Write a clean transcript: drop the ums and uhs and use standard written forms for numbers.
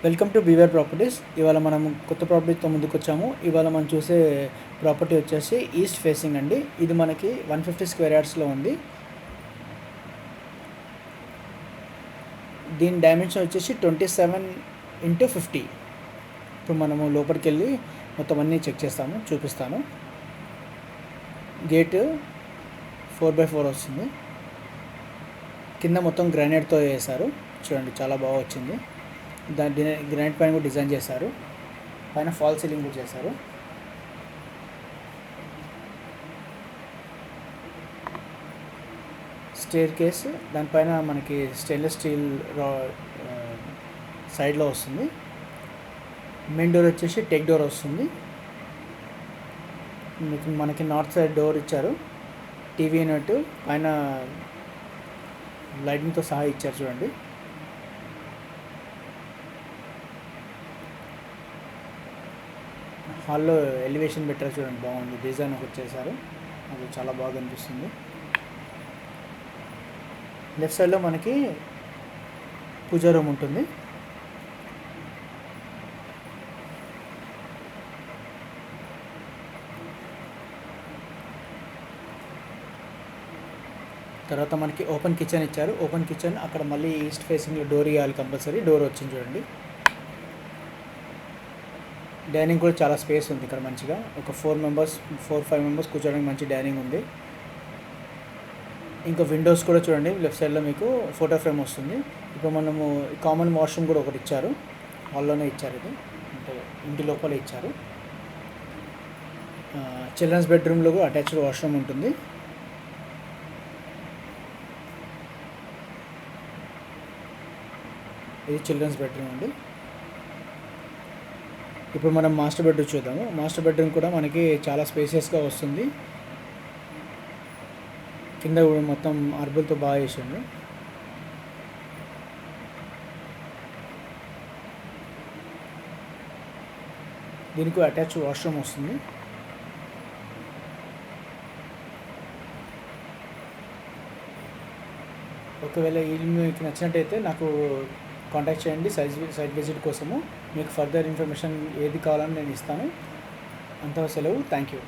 Welcome to beaver properties. ఇవాళ మనం కొత్త ప్రాపర్టీతో ముందుకు వచ్చాము. ఇవాళ మనం చూసే ప్రాపర్టీ వచ్చేసి ఈస్ట్ ఫేసింగ్ అండి. ఇది మనకి 150 స్క్వేర్ యార్డ్స్లో ఉంది. దీని డైమెన్షన్ వచ్చేసి 27x50. ఇప్పుడు మనము లోపలికి వెళ్ళి మొత్తం అన్నీ చెక్ చేస్తాము, చూపిస్తాను. గేటు 4x4 వస్తుంది. కింద మొత్తం గ్రానైట్తో వేశారు, చూడండి చాలా బాగా వచ్చింది. దాని గ్రానైట్ పైన కూడా డిజైన్ చేశారు, పైన ఫాల్ సీలింగ్ కూడా చేశారు. స్టేర్ కేస్ దానిపైన మనకి స్టెయిన్లెస్ స్టీల్ సైడ్లో వస్తుంది. మెయిన్ డోర్ వచ్చేసి టెక్ డోర్ వస్తుంది. మనకి నార్త్ సైడ్ డోర్ ఇచ్చారు, టీవీ యూనిట్ పైన లైటింగ్తో సహా ఇచ్చారు చూడండి. హాల్లో ఎలివేషన్ పెట్టారు చూడండి, బాగుంది. డిజైన్ ఒకటి చేశారు, అది చాలా బాగా అనిపిస్తుంది. లెఫ్ట్ సైడ్లో మనకి పూజా రూమ్ ఉంటుంది. తర్వాత మనకి ఓపెన్ కిచెన్ ఇచ్చారు. ఓపెన్ కిచెన్ అక్కడ మళ్ళీ ఈస్ట్ ఫేసింగ్లో డోర్ ఇవ్వాలి కంపల్సరీ. డోర్ వచ్చింది చూడండి. డైనింగ్ కూడా చాలా స్పేస్ ఉంది ఇక్కడ, మంచిగా ఒక 4-5 మెంబర్స్ కూర్చోడానికి మంచి డైనింగ్ ఉంది. ఇంకా విండోస్ కూడా చూడండి, లెఫ్ట్ సైడ్లో మీకు ఫోటో ఫ్రేమ్ వస్తుంది. ఇప్పుడు మనము కామన్ వాష్రూమ్ కూడా ఒకటి ఇచ్చారు, హాల్లోనే ఇచ్చారు. ఇది అంటే ఇంటి లోపలే ఇచ్చారు. చిల్డ్రన్స్ బెడ్రూమ్లో కూడా అటాచ్డ్ వాష్రూమ్ ఉంటుంది. ఇది చిల్డ్రన్స్ బెడ్రూమ్ అండి. ఇప్పుడు మనం మాస్టర్ బెడ్రూమ్ చూద్దాము. మాస్టర్ బెడ్రూమ్ కూడా మనకి చాలా స్పేసియస్గా వస్తుంది. కింద కూడా మొత్తం మార్బుల్తో బాగా చేసిండు. దీనికి అటాచ్ వాష్రూమ్ వస్తుంది. ఒకవేళ ఈ మీకు నచ్చినట్టయితే నాకు కాంటాక్ట్ చేయండి సైట్ విజిట్ కోసము. మీకు ఫర్దర్ ఇన్ఫర్మేషన్ ఏది కావాలని నేను ఇస్తాను. అంత సెలవు. Thank you.